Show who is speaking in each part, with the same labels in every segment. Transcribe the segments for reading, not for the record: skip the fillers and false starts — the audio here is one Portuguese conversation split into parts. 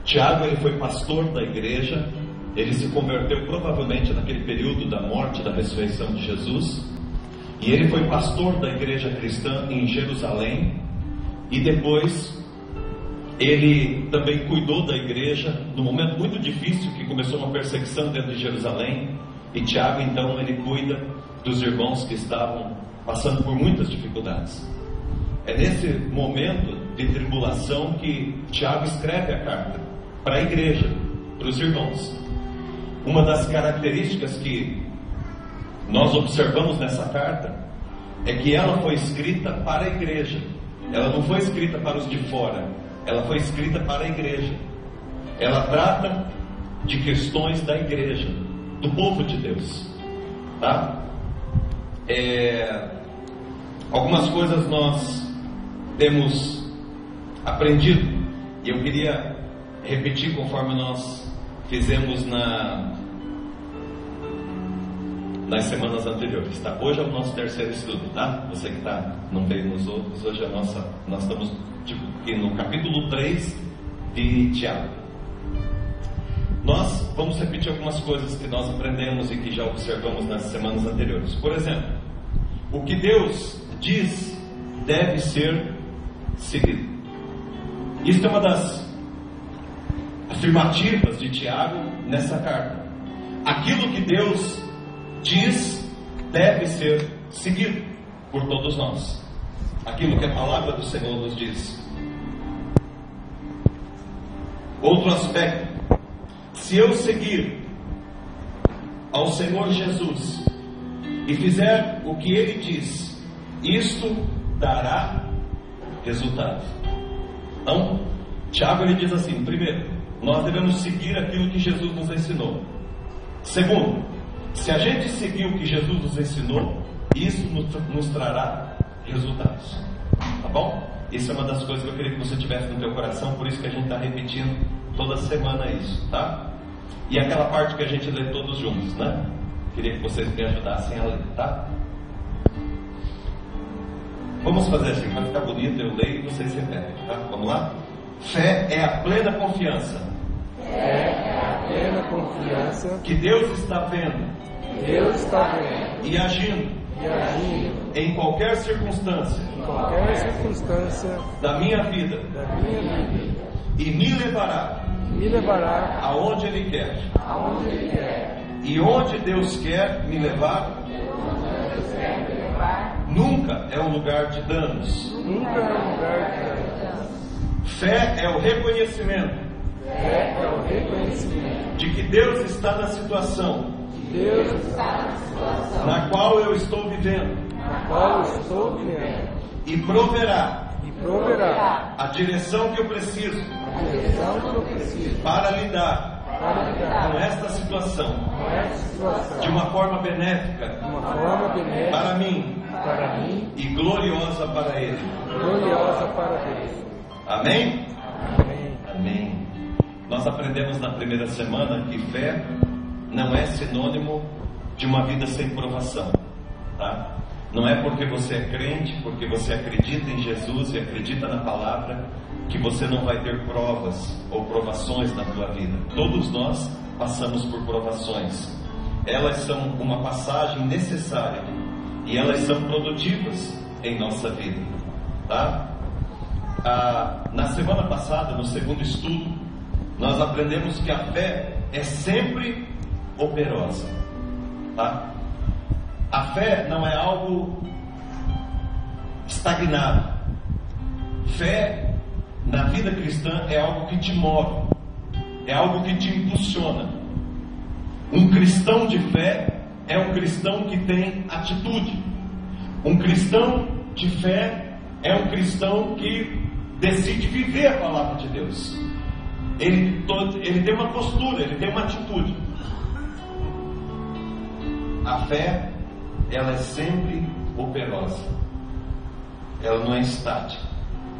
Speaker 1: Tiago, ele foi pastor da igreja. Ele se converteu provavelmente naquele período da morte e da ressurreição de Jesus. E ele foi pastor da igreja cristã em Jerusalém. E depois ele também cuidou da igreja num momento muito difícil, que começou uma perseguição dentro de Jerusalém. E Tiago, então, ele cuida dos irmãos que estavam passando por muitas dificuldades. É nesse momento de tribulação que Tiago escreve a carta para a igreja, para os irmãos. Uma das características que nós observamos nessa carta é que ela foi escrita para a igreja. Ela não foi escrita para os de fora, ela foi escrita para a igreja. Ela trata de questões da igreja, do povo de Deus, tá? Algumas coisas nós temos aprendido, e eu queria repetir conforme nós fizemos nas semanas anteriores, tá? Hoje é o nosso terceiro estudo, tá? Você que não veio nos outros, hoje é nós estamos aqui no capítulo 3 de Tiago. Nós vamos repetir algumas coisas que nós aprendemos e que já observamos nas semanas anteriores. Por exemplo, o que Deus diz deve ser seguido. Isso é uma das afirmativas de Tiago nessa carta. Aquilo que Deus diz deve ser seguido por todos nós. Aquilo que a palavra do Senhor nos diz. Outro aspecto: se eu seguir ao Senhor Jesus e fizer o que Ele diz, isto dará resultado. Então, Tiago, ele diz assim: primeiro, nós devemos seguir aquilo que Jesus nos ensinou. Segundo, se a gente seguir o que Jesus nos ensinou, isso nos trará resultados. Tá bom? Isso é uma das coisas que eu queria que você tivesse no teu coração. Por isso que a gente está repetindo toda semana isso, tá? E aquela parte que a gente lê todos juntos, né? Queria que vocês me ajudassem a ler, tá? Vamos fazer assim, vai ficar bonito, eu leio e vocês repetem, tá? Vamos lá? Fé é a plena confiança.
Speaker 2: Fé é a plena confiança
Speaker 1: que Deus está vendo.
Speaker 2: Deus está vendo
Speaker 1: e agindo em qualquer circunstância da minha vida, e me levará aonde Ele quer. E onde Deus quer me levar nunca é um lugar de danos. Fé é o reconhecimento de que Deus está na situação na qual eu estou vivendo, e proverá a direção que eu preciso para lidar com esta situação de uma forma benéfica para mim e gloriosa para Ele. Amém? Amém. Nós aprendemos na primeira semana que fé não é sinônimo de uma vida sem provação, tá? Não é porque você é crente, porque você acredita em Jesus e acredita na palavra, que você não vai ter provas ou provações na tua vida. Todos nós passamos por provações. Elas são uma passagem necessária e elas são produtivas em nossa vida, tá? Na semana passada, no segundo estudo, nós aprendemos que a fé é sempre operosa, tá? A fé não é algo estagnado. Fé na vida cristã é algo que te move, é algo que te impulsiona. Um cristão de fé é um cristão que tem atitude. Um cristão de fé é um cristão que decide viver a palavra de Deus. Ele tem uma postura, ele tem uma atitude. A fé, ela é sempre operosa, ela não é estática,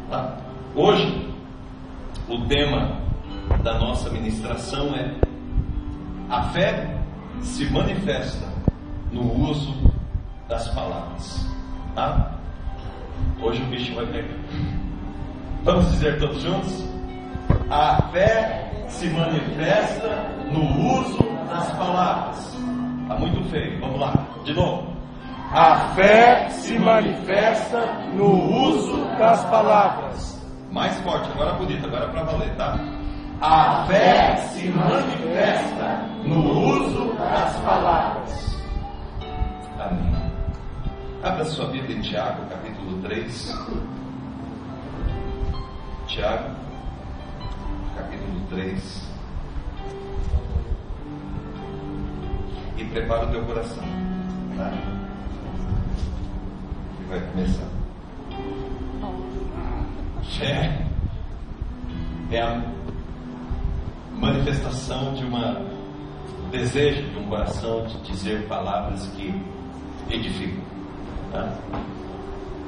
Speaker 1: tá? Hoje, o tema da nossa ministração é: a fé se manifesta no uso das palavras, tá? Hoje o bicho vai pegar. Vamos dizer todos juntos? A fé se manifesta no uso das palavras. Está muito feio, vamos lá, de novo.
Speaker 2: A fé se manifesta no uso das palavras.
Speaker 1: Mais forte, agora bonito, agora para valer, tá?
Speaker 2: A fé se manifesta no uso das palavras.
Speaker 1: Amém. Abra sua Bíblia em Tiago, capítulo 3. Tiago, capítulo 3. E prepara o teu coração, tá? E vai começar. É a manifestação de desejo de um coração de dizer palavras que edificam, tá?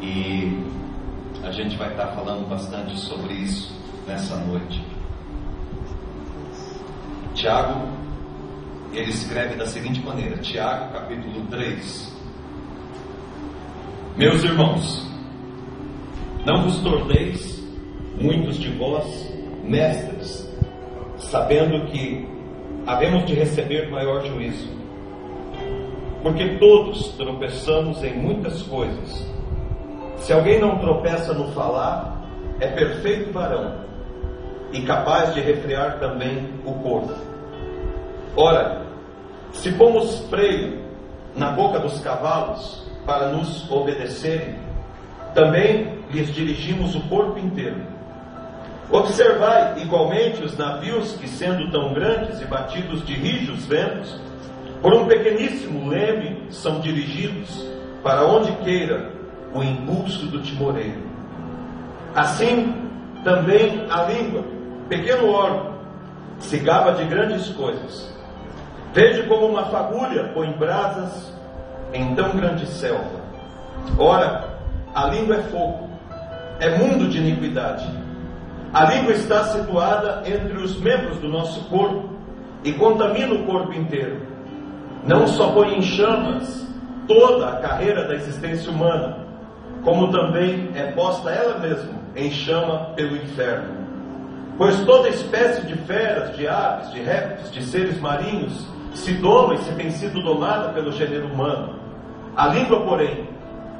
Speaker 1: E a gente vai estar falando bastante sobre isso nessa noite. Tiago, ele escreve da seguinte maneira, Tiago capítulo 3: Meus irmãos, não vos torneis muitos de vós mestres, sabendo que havemos de receber maior juízo, porque todos tropeçamos em muitas coisas. Se alguém não tropeça no falar, é perfeito varão, e capaz de refrear também o corpo. Ora, se pomos freio na boca dos cavalos para nos obedecerem, também lhes dirigimos o corpo inteiro. Observai igualmente os navios que, sendo tão grandes e batidos de rijos ventos, por um pequeníssimo leme são dirigidos para onde queira o impulso do timoreiro. Assim também a língua, pequeno órgão, se gaba de grandes coisas. Veja como uma fagulha põe brasas em tão grande selva. Ora, a língua é fogo, é mundo de iniquidade. A língua está situada entre os membros do nosso corpo e contamina o corpo inteiro. Não só põe em chamas toda a carreira da existência humana, como também é posta ela mesma em chama pelo inferno. Pois toda espécie de feras, de aves, de répteis, de seres marinhos se doma e se tem sido domada pelo gênero humano. A língua, porém,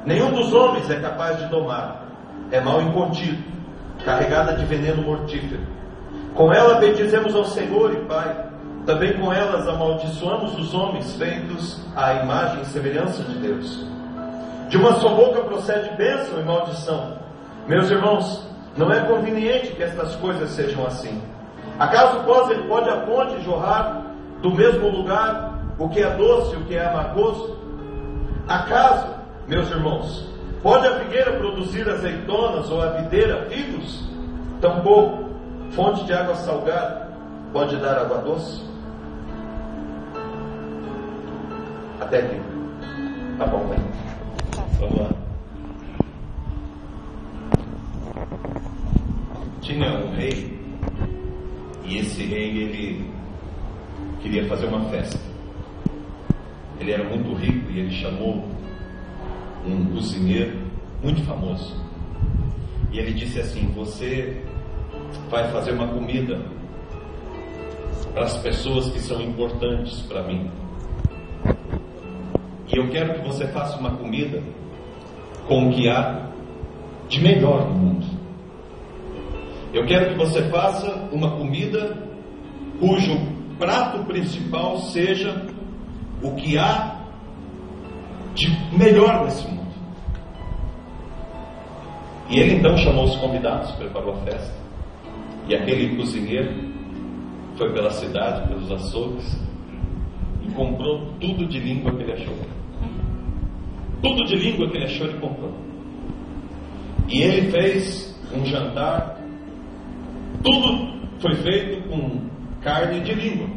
Speaker 1: nenhum dos homens é capaz de domar. É mal incontido, carregada de veneno mortífero. Com ela bendizemos ao Senhor e Pai. Também com elas amaldiçoamos os homens feitos à imagem e semelhança de Deus. De uma só boca procede bênção e maldição. Meus irmãos, não é conveniente que estas coisas sejam assim. Acaso pode a fonte jorrar do mesmo lugar o que é doce e o que é amargoso? Acaso, meus irmãos, pode a figueira produzir azeitonas ou a videira figos? Tampouco fonte de água salgada pode dar água doce? Até aqui. Tá bom, né? Vamos lá. Tinha um rei, e esse rei, ele queria fazer uma festa. Ele era muito rico e ele chamou um cozinheiro muito famoso. E ele disse assim: você vai fazer uma comida para as pessoas que são importantes para mim. E eu quero que você faça uma comida com o que há de melhor no mundo. Eu quero que você faça uma comida cujo prato principal seja o que há de melhor nesse mundo. E ele então chamou os convidados, preparou a festa. E aquele cozinheiro foi pela cidade, pelos açougues, e comprou tudo de língua que ele achou. Tudo de língua que ele achou, ele comprou. E ele fez um jantar. Tudo foi feito com carne de língua.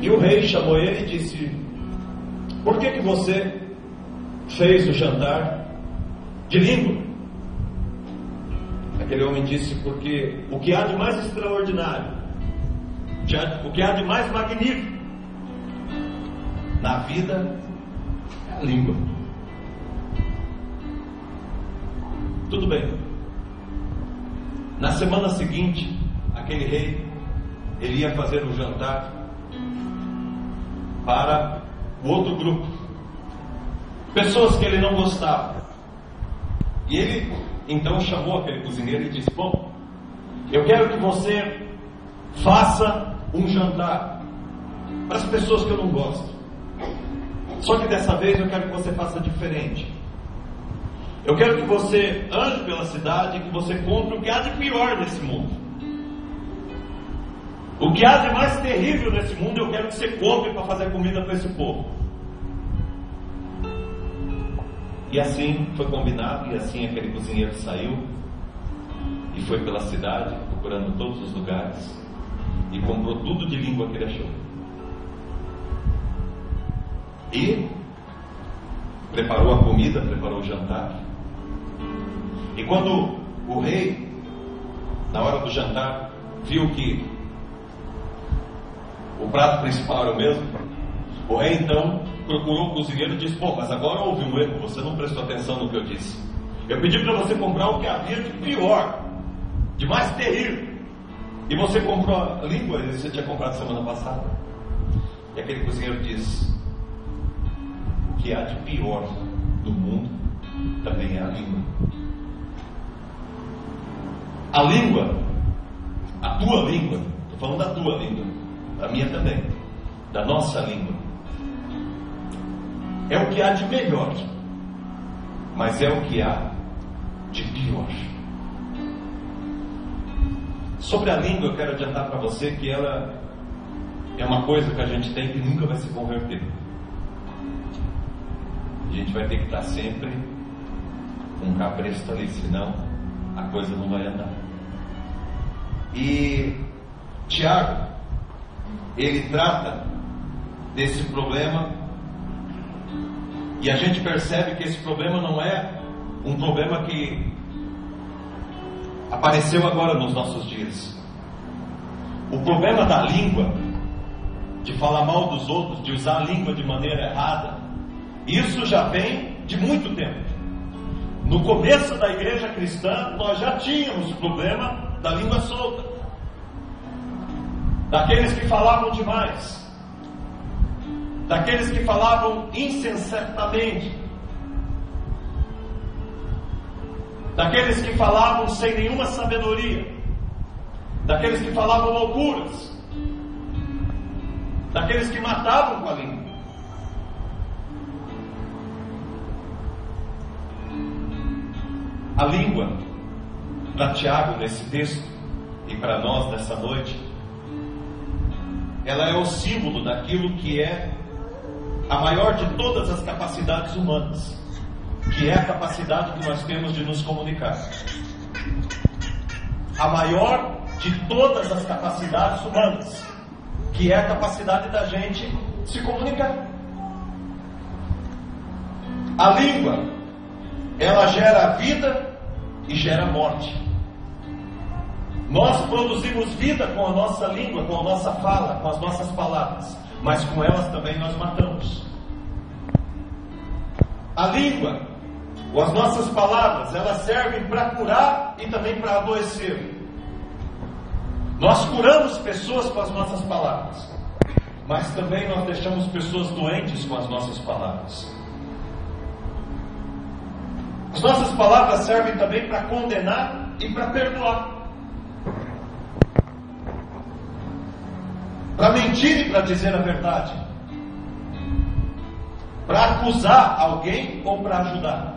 Speaker 1: E o rei chamou ele e disse: por que você fez o jantar de língua? Aquele homem disse: porque o que há de mais extraordinário, o que há de mais magnífico na vida é a língua. Tudo bem. Na semana seguinte, aquele rei, ele ia fazer um jantar para o outro grupo, pessoas que ele não gostava. E ele então chamou aquele cozinheiro e disse: bom, eu quero que você faça um jantar para as pessoas que eu não gosto. Só que dessa vez eu quero que você faça diferente. Eu quero que você ande pela cidade e que você compre o que há de pior nesse mundo. O que há de mais terrível nesse mundo eu quero que você compre para fazer comida para esse povo. E assim foi combinado, e assim aquele cozinheiro saiu e foi pela cidade, procurando todos os lugares, e comprou tudo de língua que ele achou. E preparou a comida, preparou o jantar. E quando o rei, na hora do jantar, viu que o prato principal era o mesmo, o rei então procurou o cozinheiro e disse: pô, mas agora houve um erro, você não prestou atenção no que eu disse. Eu pedi para você comprar o que havia de pior, de mais terrível, e você comprou a língua que você tinha comprado semana passada. E aquele cozinheiro disse: o que há de pior no mundo também é a língua. A língua, a tua língua, estou falando da tua língua, da minha também, da nossa língua, é o que há de melhor, mas é o que há de pior. Sobre a língua, eu quero adiantar para você que ela é uma coisa que a gente tem que nunca vai se converter. A gente vai ter que estar sempre com um cabresto ali, senão a coisa não vai andar. E Tiago, ele trata desse problema, e a gente percebe que esse problema não é um problema que apareceu agora nos nossos dias. O problema da língua, de falar mal dos outros, de usar a língua de maneira errada, isso já vem de muito tempo. No começo da igreja cristã, nós já tínhamos o problema da língua solta, daqueles que falavam demais, daqueles que falavam insensatamente, daqueles que falavam sem nenhuma sabedoria, daqueles que falavam loucuras, daqueles que matavam com a língua. A língua, para Tiago nesse texto e para nós nessa noite, ela é o símbolo daquilo que é a maior de todas as capacidades humanas, que é a capacidade que nós temos de nos comunicar. A maior de todas as capacidades humanas, que é a capacidade da gente se comunicar. A língua, ela gera vida e gera morte. Nós produzimos vida com a nossa língua, com a nossa fala, com as nossas palavras, mas com elas também nós matamos. A língua, ou as nossas palavras, elas servem para curar e também para adoecer. Nós curamos pessoas com as nossas palavras, mas também nós deixamos pessoas doentes com as nossas palavras. As nossas palavras servem também para condenar e para perdoar, para mentir e para dizer a verdade, para acusar alguém ou para ajudar,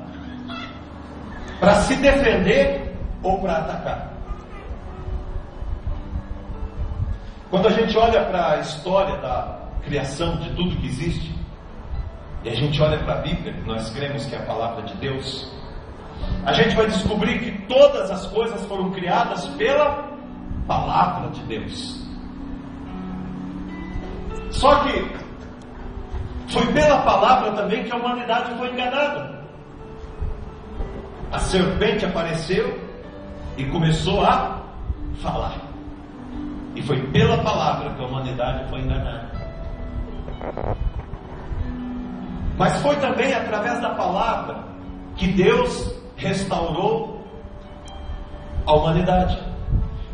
Speaker 1: para se defender ou para atacar. Quando a gente olha para a história da criação de tudo que existe, e a gente olha para a Bíblia, que nós cremos que é a palavra de Deus, a gente vai descobrir que todas as coisas foram criadas pela palavra de Deus. Só que foi pela palavra também que a humanidade foi enganada. A serpente apareceu e começou a falar. E foi pela palavra que a humanidade foi enganada. Mas foi também através da palavra que Deus restaurou a humanidade.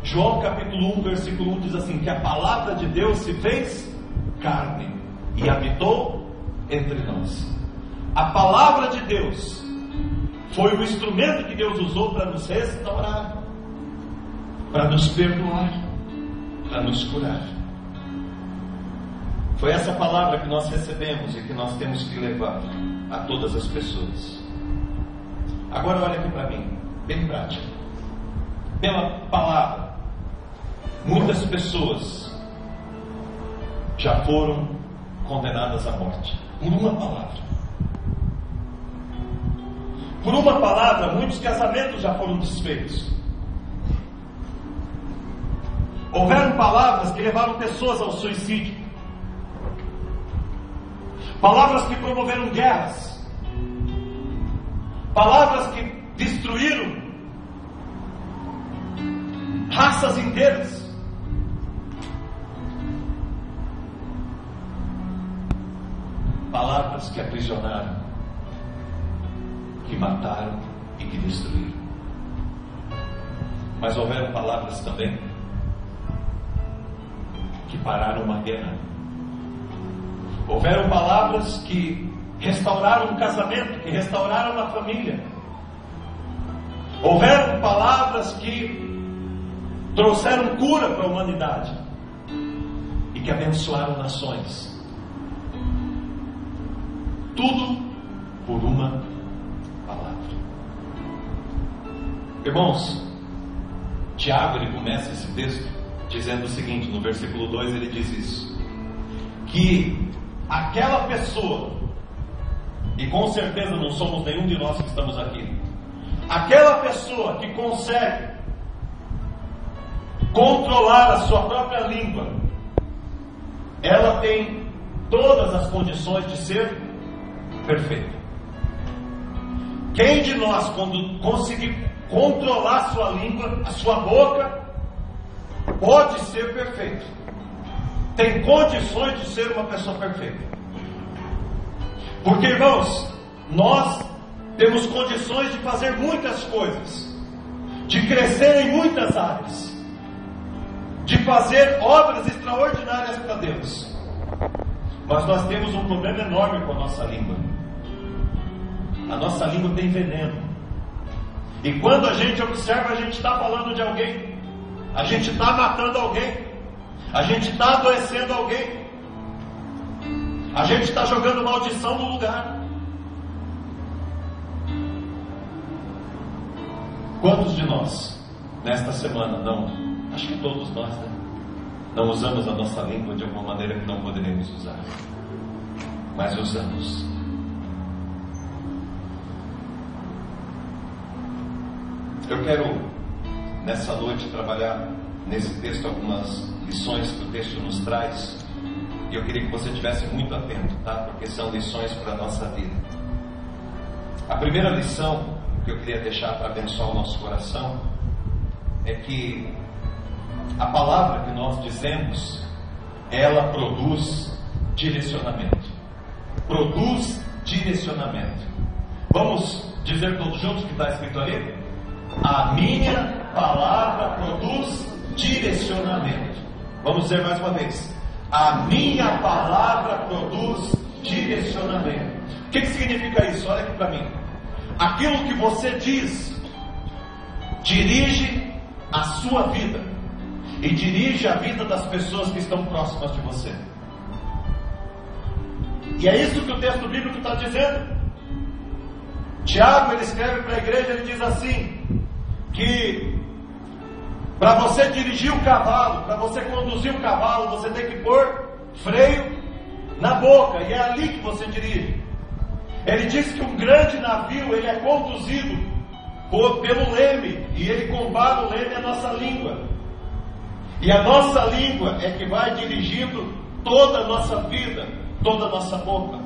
Speaker 1: João capítulo 1, versículo 1 diz assim, que a palavra de Deus se fez carne e habitou entre nós. A palavra de Deus foi o instrumento que Deus usou para nos restaurar, para nos perdoar, para nos curar. Foi essa palavra que nós recebemos e que nós temos que levar a todas as pessoas. Agora olha aqui para mim, bem prático. Pela palavra, muitas pessoas já foram condenadas à morte, por uma palavra. Por uma palavra, muitos casamentos já foram desfeitos. Houveram palavras que levaram pessoas ao suicídio. Palavras que promoveram guerras. Palavras que destruíram raças inteiras. Palavras que aprisionaram, que mataram e que destruíram. Mas houveram palavras também que pararam uma guerra. Houveram palavras que restauraram um casamento, que restauraram uma família. Houveram palavras que trouxeram cura para a humanidade e que abençoaram nações. Tudo por uma palavra. Irmãos, Tiago, ele começa esse texto dizendo o seguinte, no versículo 2 ele diz isso, que aquela pessoa, e com certeza não somos nenhum de nós que estamos aqui, aquela pessoa que consegue controlar a sua própria língua, ela tem todas as condições de ser perfeita. Quem de nós, quando conseguir controlar a sua língua, a sua boca, pode ser perfeito? Tem condições de ser uma pessoa perfeita. Porque, irmãos, nós temos condições de fazer muitas coisas, de crescer em muitas áreas, de fazer obras extraordinárias para Deus. Mas nós temos um problema enorme com a nossa língua. A nossa língua tem veneno. E quando a gente observa, a gente está falando de alguém, a gente está matando alguém, a gente está adoecendo alguém, a gente está jogando maldição no lugar. Quantos de nós, nesta semana, acho que todos nós, né? Não usamos a nossa língua de alguma maneira que não poderíamos usar, mas usamos. Eu quero, nessa noite, trabalhar nesse texto algumas lições que o texto nos traz, e eu queria que você estivesse muito atento, tá? Porque são lições para a nossa vida. A primeira lição que eu queria deixar para abençoar o nosso coração é que a palavra que nós dizemos, ela produz direcionamento. Produz direcionamento. Vamos dizer todos juntos o que está escrito ali? A minha palavra produz direcionamento. Vamos dizer mais uma vez. A minha palavra produz direcionamento. O que significa isso? Olha aqui para mim. Aquilo que você diz dirige a sua vida e dirige a vida das pessoas que estão próximas de você. E é isso que o texto bíblico está dizendo. Tiago, ele escreve para a igreja, ele diz assim, que para você dirigir o cavalo, para você conduzir o cavalo, você tem que pôr freio na boca, e é ali que você dirige. Ele diz que um grande navio, ele é conduzido pelo leme, e ele combate o leme, a nossa língua. E a nossa língua é que vai dirigindo toda a nossa vida, toda a nossa boca.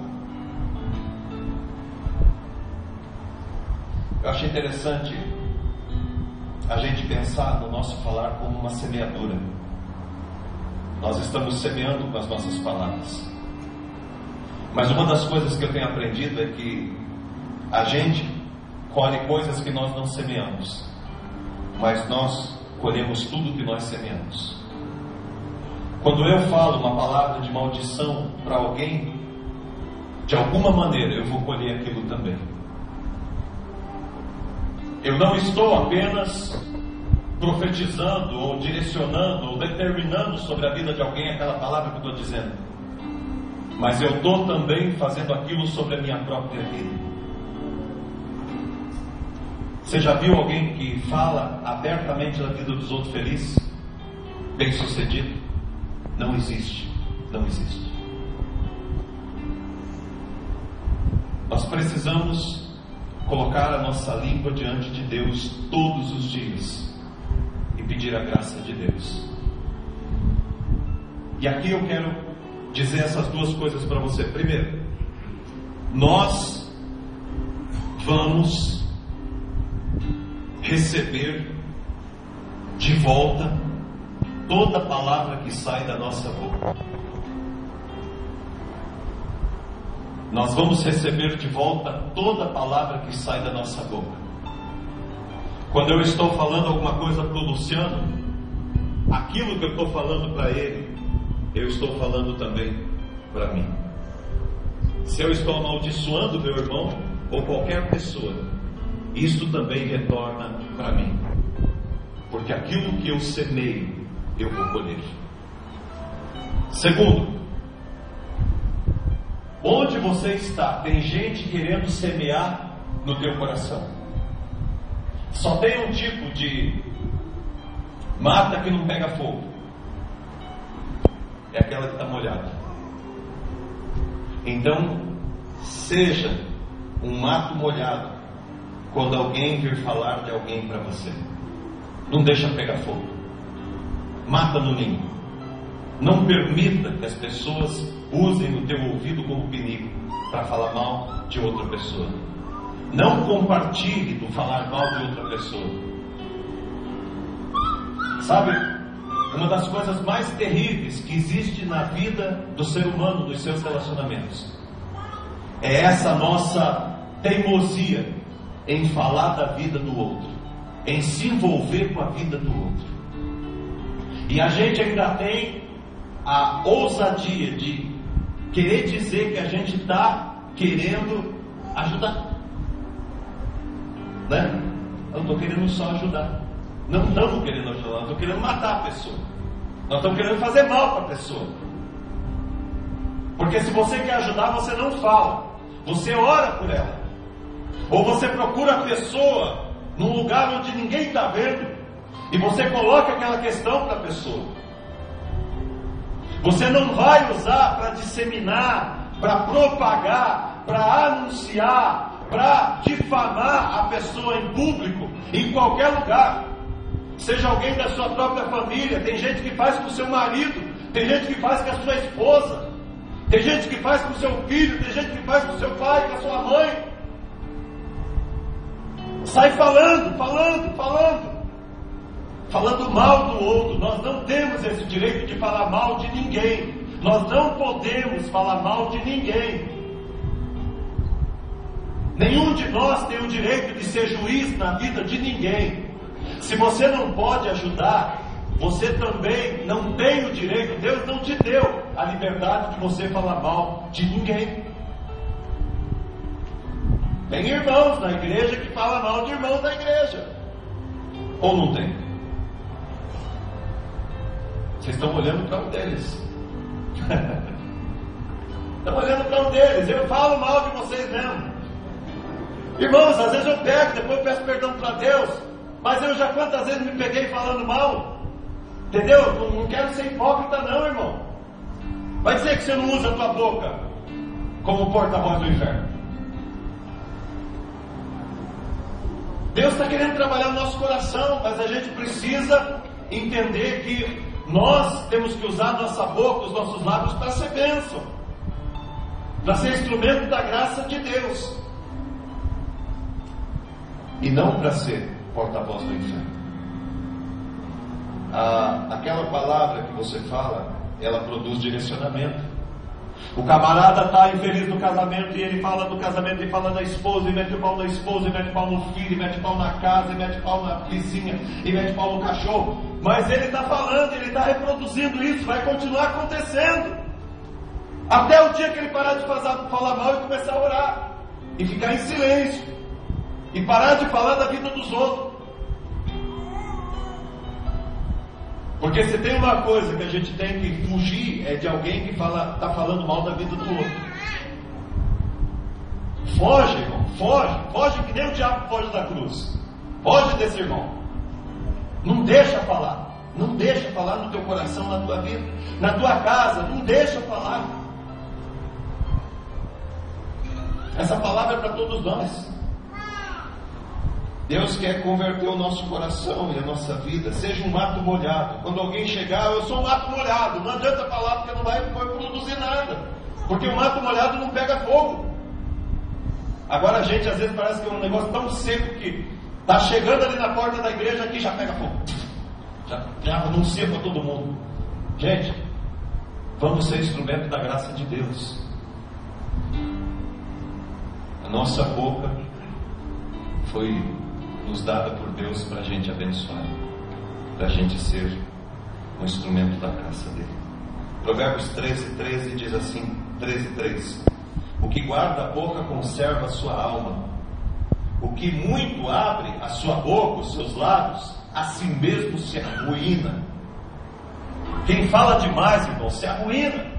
Speaker 1: Eu acho interessante a gente pensar no nosso falar como uma semeadura. Nós estamos semeando com as nossas palavras. Mas uma das coisas que eu tenho aprendido é que a gente colhe coisas que nós não semeamos, mas nós colhemos tudo que nós semeamos. Quando eu falo uma palavra de maldição para alguém, de alguma maneira eu vou colher aquilo também. Eu não estou apenas profetizando, ou direcionando, ou determinando sobre a vida de alguém aquela palavra que eu estou dizendo, mas eu estou também fazendo aquilo sobre a minha própria vida. Você já viu alguém que fala abertamente da vida dos outros feliz, bem sucedido? Não existe, não existe. Nós precisamos colocar a nossa língua diante de Deus todos os dias e pedir a graça de Deus. E aqui eu quero dizer essas duas coisas para você. Primeiro, nós vamos receber de volta toda palavra que sai da nossa boca. Nós vamos receber de volta toda palavra que sai da nossa boca. Quando eu estou falando alguma coisa para o Luciano, aquilo que eu estou falando para ele, eu estou falando também para mim. Se eu estou amaldiçoando meu irmão ou qualquer pessoa, isso também retorna para mim, porque aquilo que eu semeio, eu vou colher. Segundo, onde você está, tem gente querendo semear no teu coração. Só tem um tipo de mata que não pega fogo, é aquela que está molhada. Então, seja um mato molhado quando alguém vir falar de alguém para você. Não deixa pegar fogo. Mata no ninho. Não permita que as pessoas usem o teu ouvido como pinico para falar mal de outra pessoa. Não compartilhe do falar mal de outra pessoa. Sabe, uma das coisas mais terríveis que existe na vida do ser humano, dos seus relacionamentos, é essa nossa teimosia em falar da vida do outro, em se envolver com a vida do outro. E a gente ainda tem a ousadia de querer dizer que a gente está querendo ajudar, né? Eu não estou querendo só ajudar. Não estamos querendo ajudar, nós estamos querendo matar a pessoa. Nós estamos querendo fazer mal para a pessoa. Porque se você quer ajudar, você não fala, você ora por ela. Ou você procura a pessoa num lugar onde ninguém está vendo e você coloca aquela questão para a pessoa. Você não vai usar para disseminar, para propagar, para anunciar, para difamar a pessoa em público, em qualquer lugar. Seja alguém da sua própria família. Tem gente que faz com o seu marido, tem gente que faz com a sua esposa, tem gente que faz com o seu filho, tem gente que faz com o seu pai, com a sua mãe. Sai falando mal do outro. Nós não temos esse direito de falar mal de ninguém. Nós não podemos falar mal de ninguém. Nenhum de nós tem o direito de ser juiz na vida de ninguém. Se você não pode ajudar, você também não tem o direito. Deus não te deu a liberdade de você falar mal de ninguém. Tem irmãos na igreja que falam mal de irmãos da igreja. Ou não tem? Vocês estão olhando para um deles. Estão olhando para um deles. Eu falo mal de vocês mesmo. Irmãos, às vezes eu pego, depois eu peço perdão para Deus. Mas eu já quantas vezes me peguei falando mal? Entendeu? Não quero ser hipócrita não, irmão. Vai dizer que você não usa a tua boca como porta-voz do inferno. Deus está querendo trabalhar no nosso coração, mas a gente precisa entender que nós temos que usar a nossa boca, os nossos lábios para ser bênção, para ser instrumento da graça de Deus, e não para ser porta-voz do inferno. Aquela palavra que você fala, ela produz direcionamento. O camarada está infeliz no casamento e ele fala do casamento e fala da esposa, e mete o pau na esposa, e mete o pau no filho, e mete o pau na casa, e mete o pau na vizinha, e mete o pau no cachorro. Mas ele está falando, ele está reproduzindo isso, vai continuar acontecendo. Até o dia que ele parar de falar mal e começar a orar. E ficar em silêncio. E parar de falar da vida dos outros. Porque se tem uma coisa que a gente tem que fugir, é de alguém que está falando mal da vida do outro. Foge, irmão, foge que nem o diabo foge da cruz. Foge desse irmão. Não deixa falar no teu coração, na tua vida, na tua casa, não deixa falar. Essa palavra é para todos nós. Deus quer converter o nosso coração e a nossa vida. Seja um mato molhado. Quando alguém chegar, eu sou um mato molhado. Não adianta falar porque não vai produzir nada. Porque o mato molhado não pega fogo. Agora a gente às vezes parece que é um negócio tão seco que está chegando ali na porta da igreja aqui já pega fogo. Já anuncia para todo mundo. Gente, vamos ser instrumento da graça de Deus. A nossa boca foi nos dada por Deus para a gente abençoar, para a gente ser um instrumento da graça dele. Provérbios 13:13 diz assim, 13:3: o que guarda a boca conserva a sua alma, o que muito abre a sua boca, os seus lábios, a si mesmo se arruína. Quem fala demais, irmão, se arruína.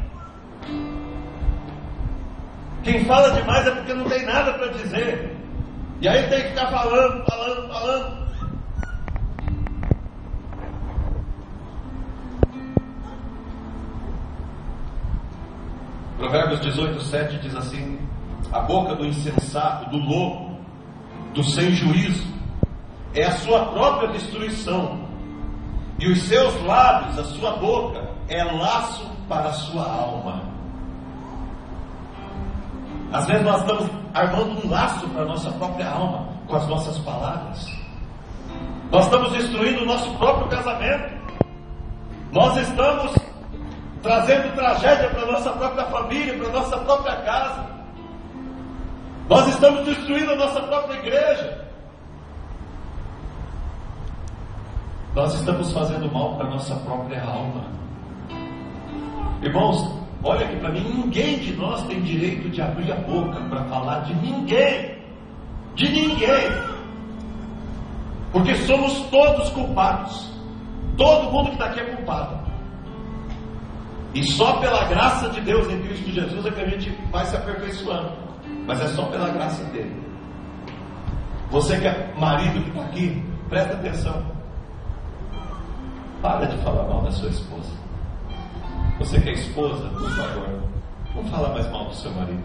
Speaker 1: Quem fala demais é porque não tem nada para dizer. E aí tem que ficar falando. Provérbios 18:7 diz assim: a boca do insensato, do louco, do sem juízo, é a sua própria destruição, e os seus lábios, a sua boca, é laço para a sua alma. Às vezes nós estamos armando um laço para a nossa própria alma com as nossas palavras. Nós estamos destruindo o nosso próprio casamento. Nós estamos trazendo tragédia para a nossa própria família, para a nossa própria casa. Nós estamos destruindo a nossa própria igreja. Nós estamos fazendo mal para a nossa própria alma. Irmãos, olha aqui para mim, ninguém de nós tem direito de abrir a boca para falar de ninguém. De ninguém. Porque somos todos culpados. Todo mundo que está aqui é culpado. E só pela graça de Deus em Cristo Jesus é que a gente vai se aperfeiçoando. Mas é só pela graça dele. Você que é marido que está aqui, presta atenção. Para de falar mal da sua esposa. Você que é esposa, por favor, não fala mais mal do seu marido.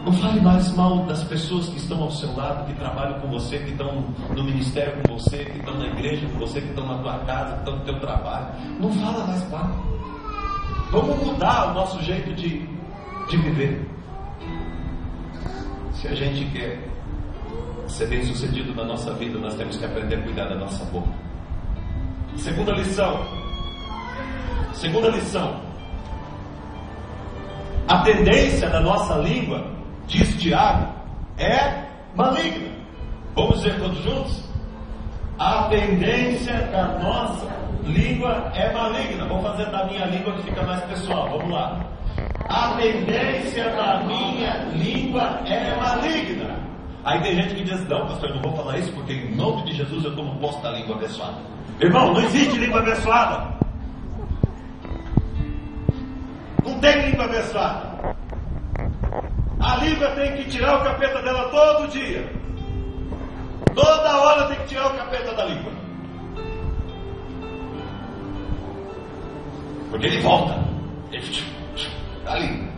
Speaker 1: Não fale mais mal das pessoas que estão ao seu lado, que trabalham com você, que estão no ministério com você, que estão na igreja com você, que estão na tua casa, que estão no teu trabalho. Não fala mais mal. Vamos mudar o nosso jeito de viver. Se a gente quer ser bem sucedido na nossa vida, nós temos que aprender a cuidar da nossa boca. Segunda lição. A tendência da nossa língua, diz Tiago, é maligna. Vamos dizer todos juntos? A tendência da nossa língua é maligna. Vou fazer da minha língua que fica mais pessoal. Vamos lá. A tendência da minha língua é maligna. Aí tem gente que diz: não, pastor, eu não vou falar isso porque em nome de Jesus eu tomo posse da língua abençoada. Irmão, não existe língua abençoada. Não tem língua abençoada. A língua tem que tirar o capeta dela todo dia. Toda hora tem que tirar o capeta da língua. Porque ele volta. Ali.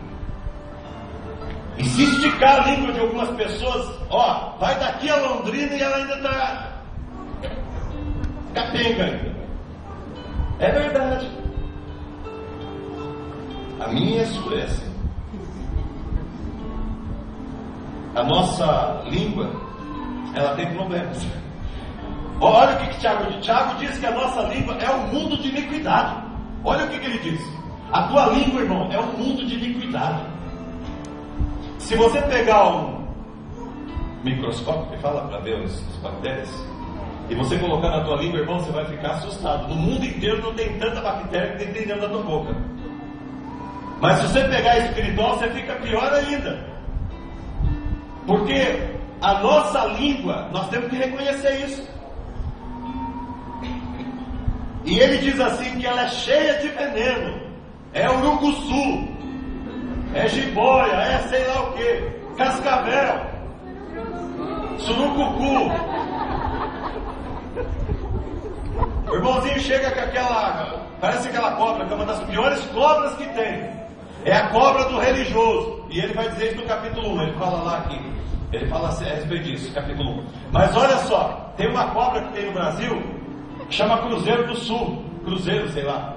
Speaker 1: E se esticar a língua de algumas pessoas, ó, vai daqui a Londrina e ela ainda está capenga ainda. É verdade. A minha é sua é assim. A nossa língua, ela tem problemas. Olha o que Tiago diz. Tiago diz que a nossa língua é um mundo de iniquidade. Olha o que ele diz. A tua língua, irmão, é um mundo de iniquidade. Se você pegar um microscópio que fala para ver as bactérias, e você colocar na tua língua, irmão, você vai ficar assustado. No mundo inteiro não tem tanta bactéria que tem dentro da tua boca. Mas se você pegar espiritual, você fica pior ainda. Porque a nossa língua, nós temos que reconhecer isso. E ele diz assim que ela é cheia de veneno. É urucuçu, é jiboia, é sei lá o que, cascavel, surucucu. O irmãozinho chega com aquela, parece aquela cobra, que é uma das piores cobras que tem. É a cobra do religioso. E ele vai dizer isso no capítulo 1, ele fala lá aqui. Ele fala a respeito disso, capítulo 1. Mas olha só, tem uma cobra que tem no Brasil, que chama Cruzeiro do Sul. Cruzeiro, sei lá.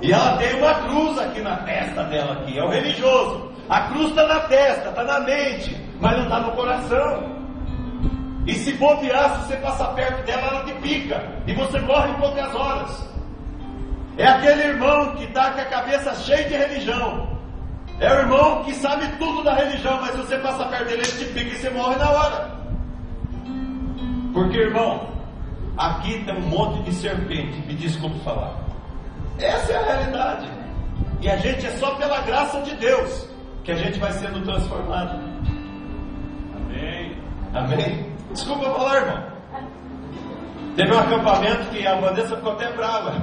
Speaker 1: E ela tem uma cruz aqui na testa dela aqui, é o religioso. A cruz está na testa, está na mente, mas não está no coração. E se bobear, se você passar perto dela, ela te pica. E você morre em poucas horas. É aquele irmão que está com a cabeça cheia de religião. É o irmão que sabe tudo da religião, mas se você passar perto dele, ele te pica e você morre na hora. Porque, irmão, aqui tem um monte de serpente, me desculpe falar. Essa é a realidade. E a gente é só pela graça de Deus que a gente vai sendo transformado. Amém. Amém. Desculpa falar, irmão. Teve um acampamento que a Vanessa ficou até brava,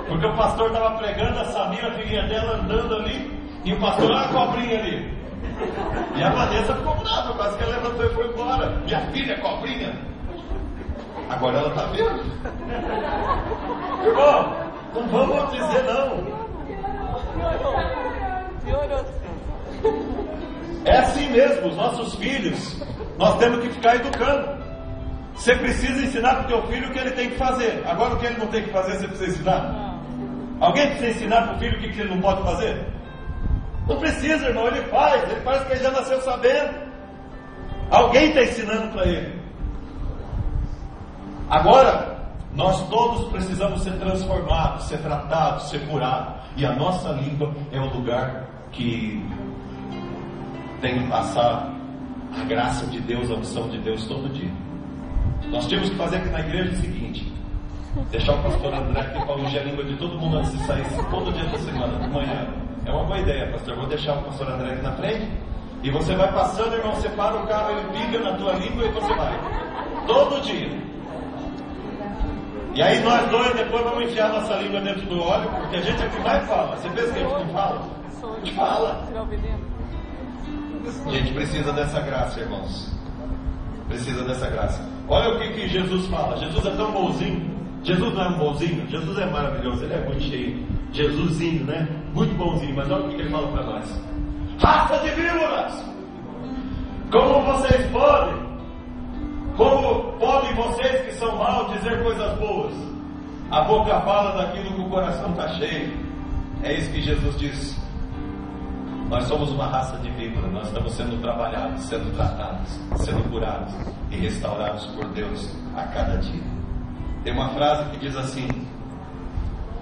Speaker 1: porque o pastor estava pregando, a Samira, a filhinha dela, andando ali, e o pastor, olha a cobrinha ali. E a Vanessa ficou brava, quase que ela levantou e foi embora. Minha filha, cobrinha. Agora ela está vendo. Irmão, não vamos dizer não. É assim mesmo, os nossos filhos, nós temos que ficar educando. Você precisa ensinar para o teu filho o que ele tem que fazer. Agora o que ele não tem que fazer, você precisa ensinar? Alguém precisa ensinar para o filho o que ele não pode fazer? Não precisa, irmão, ele faz que ele já nasceu sabendo. Alguém está ensinando para ele. Agora, nós todos precisamos ser transformados, ser tratados, ser curados. E a nossa língua é o lugar que tem que passar a graça de Deus, a unção de Deus todo dia. Nós tínhamos que fazer aqui na igreja o seguinte: deixar o pastor André aqui para ungir a língua de todo mundo antes de sair todo dia da semana, de manhã. É uma boa ideia, pastor. Vou deixar o pastor André aqui na frente. E você vai passando, irmão, você para o carro, ele pica na tua língua e você vai. Todo dia. E aí nós dois depois vamos enfiar nossa língua dentro do óleo, porque a gente é que mais fala. Você pensa que a gente não fala? A gente fala. A gente precisa dessa graça, irmãos. Precisa dessa graça. Olha o que Jesus fala. Jesus é tão bonzinho. Jesus não é um bonzinho. Jesus é maravilhoso. Ele é muito cheio. Jesusinho, né? Muito bonzinho. Mas olha o que ele fala para nós. Raça de víboras! Como vocês podem? Como podem vocês que são maus dizer coisas boas? A boca fala daquilo que o coração está cheio. É isso que Jesus diz. Nós somos uma raça de víbora. Nós estamos sendo trabalhados, sendo tratados, sendo curados e restaurados por Deus a cada dia. Tem uma frase que diz assim: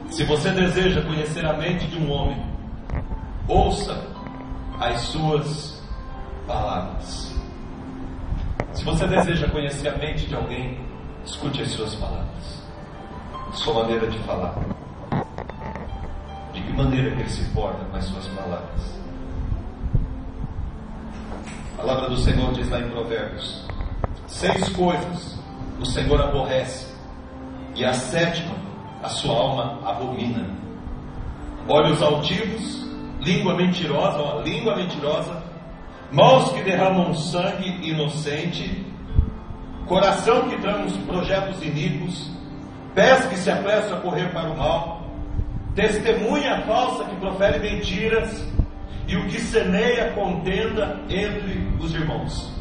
Speaker 1: se você deseja conhecer a mente de um homem, ouça as suas palavras. Se você deseja conhecer a mente de alguém, escute as suas palavras, sua maneira de falar, de que maneira que ele se porta com as suas palavras. A palavra do Senhor diz lá em Provérbios: 6 coisas o Senhor aborrece, e a 7ª a sua alma abomina: olhos altivos, língua mentirosa, mãos que derramam sangue inocente, coração que trama os projetos iníquos, pés que se apressam a correr para o mal, testemunha falsa que profere mentiras, e o que semeia contenda entre os irmãos.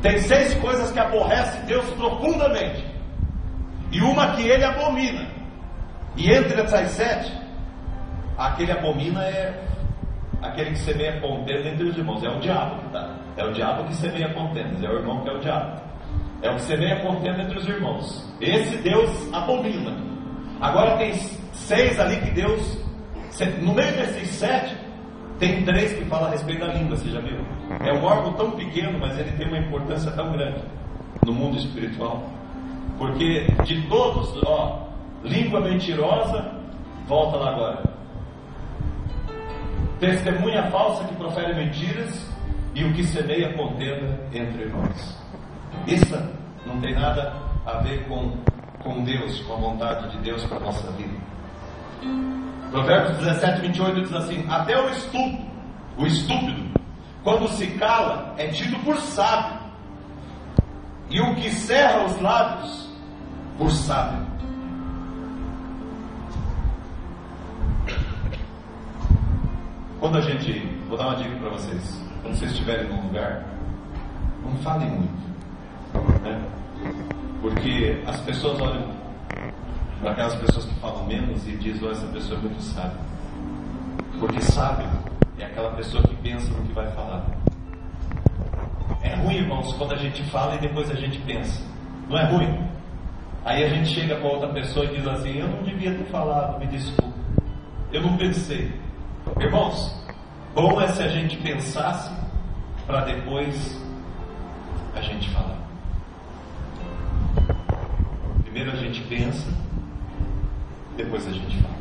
Speaker 1: Tem 6 coisas que aborrece Deus profundamente, e uma que ele abomina. E entre essas 7, aquele abomina é aquele que semeia contenda entre os irmãos. É o diabo que está. É o diabo que semeia contendas. É o irmão que é o diabo. É o que semeia contenda entre os irmãos. Esse Deus abomina. Agora tem 6 ali que Deus No meio desses 7, tem 3 que falam a respeito da língua, você já viu? É um órgão tão pequeno, mas ele tem uma importância tão grande no mundo espiritual. Porque de todos, língua mentirosa, volta lá agora. Testemunha falsa que profere mentiras e o que semeia contenda entre irmãos. Isso não tem nada a ver com Deus, com a vontade de Deus para a nossa vida. Provérbios 17, 28 diz assim: até o estúpido, quando se cala, é tido por sábio, e o que cerra os lábios, por sábio. Quando vou dar uma dica para vocês, quando vocês estiverem num lugar, não falem muito, né? Porque as pessoas olham para aquelas pessoas que falam menos e dizem: essa pessoa é muito sábia. Porque sábio é aquela pessoa que pensa no que vai falar. É ruim, irmãos, quando a gente fala e depois a gente pensa. Não é ruim? Aí a gente chega para outra pessoa e diz assim: eu não devia ter falado, me desculpe, eu não pensei. Irmãos, bom é se a gente pensasse para depois a gente falar. Primeiro a gente pensa, depois a gente fala.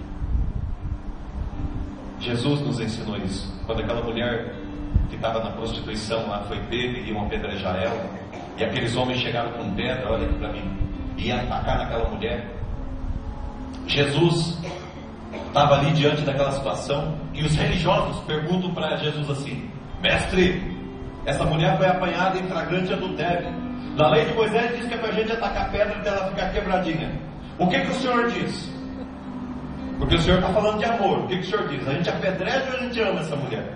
Speaker 1: Jesus nos ensinou isso. Quando aquela mulher que estava na prostituição lá foi pega e iam apedrejar ela, e aqueles homens chegaram com pedra, olha aqui para mim, e iam atacar naquela mulher. Jesus estava ali diante daquela situação, e os religiosos perguntam para Jesus assim: mestre, essa mulher foi apanhada em flagrante adultério. Na lei de Moisés diz que é para a gente atacar pedra até ela ficar quebradinha. O que o Senhor diz? Porque o Senhor está falando de amor. O que o Senhor diz? A gente apedreja ou a gente ama essa mulher?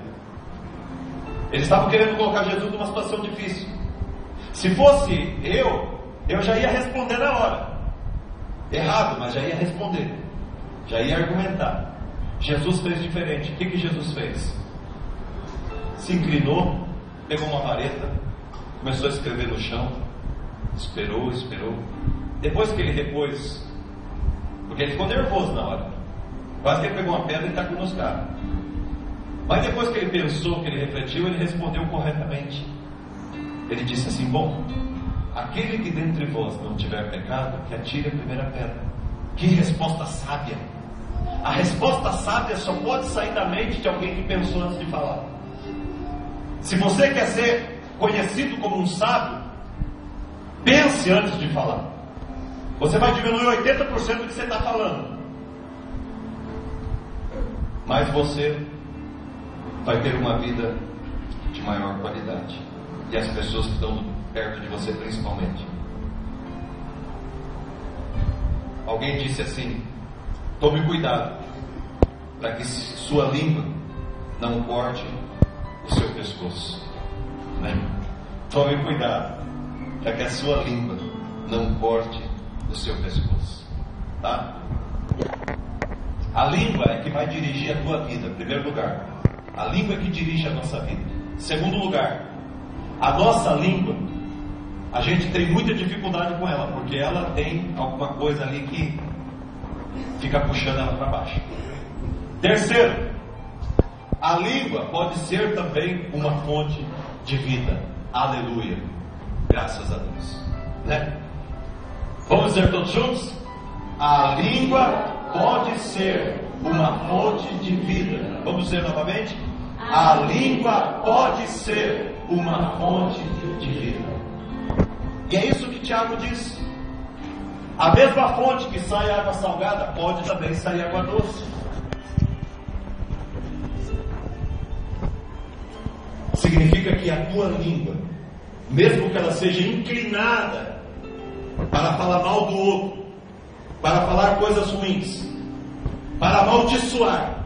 Speaker 1: Eles estavam querendo colocar Jesus numa situação difícil. Se fosse eu já ia responder na hora. Errado, mas já ia responder, já ia argumentar. Jesus fez diferente. O que Jesus fez? Se inclinou, pegou uma vareta, começou a escrever no chão, esperou. Depois que ele repôs, porque ele ficou nervoso na hora, quase que ele pegou uma pedra e tacou nos caras. Mas depois que ele pensou, que ele refletiu, ele respondeu corretamente. Ele disse assim: bom, aquele que dentre vós não tiver pecado, que atire a primeira pedra. Que resposta sábia! A resposta sábia só pode sair da mente de alguém que pensou antes de falar. Se você quer ser conhecido como um sábio, pense antes de falar. Você vai diminuir 80% do que você está falando, mas você vai ter uma vida de maior qualidade, e as pessoas que estão perto de você principalmente. Alguém disse assim: tome cuidado para que sua língua não corte o seu pescoço, né? Tome cuidado para que a sua língua não corte o seu pescoço, tá? A língua é que vai dirigir a tua vida, em primeiro lugar. A língua é que dirige a nossa vida. Segundo lugar, a nossa língua, a gente tem muita dificuldade com ela, porque ela tem alguma coisa ali que fica puxando ela para baixo. Terceiro, a língua pode ser também uma fonte de vida. Aleluia, graças a Deus, né? Vamos dizer todos juntos? A língua pode ser uma fonte de vida. Vamos dizer novamente? A língua pode ser uma fonte de vida. E é isso que Tiago diz. A mesma fonte que sai água salgada, pode também sair água doce. Significa que a tua língua, mesmo que ela seja inclinada para falar mal do outro, para falar coisas ruins, para amaldiçoar,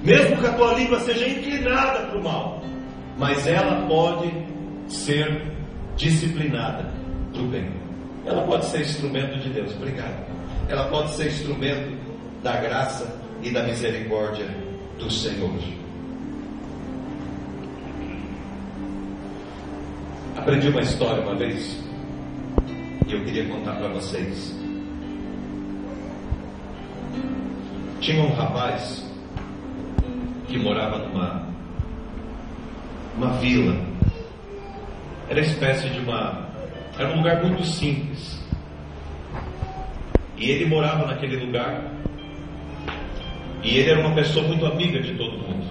Speaker 1: mesmo que a tua língua seja inclinada para o mal, mas ela pode ser disciplinada para o bem. Ela pode ser instrumento de Deus. Obrigado. Ela pode ser instrumento da graça e da misericórdia do Senhor. Aprendi uma história uma vez e eu queria contar para vocês. Tinha um rapaz que morava numa vila. Era espécie de era um lugar muito simples. E ele morava naquele lugar. E ele era uma pessoa muito amiga de todo mundo.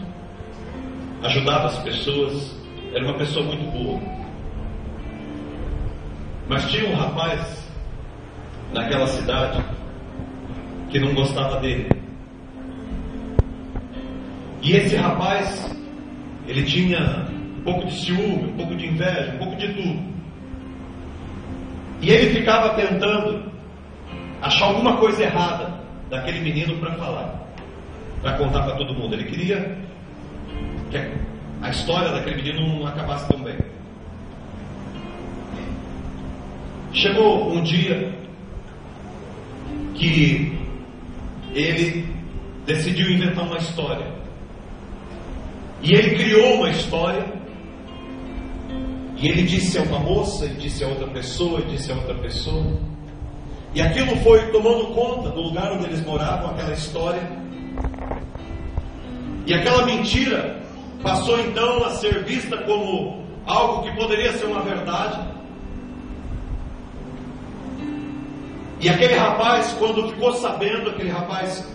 Speaker 1: Ajudava as pessoas. Era uma pessoa muito boa. Mas tinha um rapaz naquela cidade que não gostava dele. E esse rapaz, ele tinha um pouco de ciúme, um pouco de inveja, um pouco de tudo. E ele ficava tentando achar alguma coisa errada daquele menino para falar, para contar para todo mundo. Ele queria que a história daquele menino não acabasse tão bem. Chegou um dia que ele decidiu inventar uma história. E ele criou uma história. E ele disse a uma moça, e disse a outra pessoa, e disse a outra pessoa. E aquilo foi tomando conta do lugar onde eles moravam, aquela história. E aquela mentira passou então a ser vista como algo que poderia ser uma verdade. E aquele rapaz, quando ficou sabendo, aquele rapaz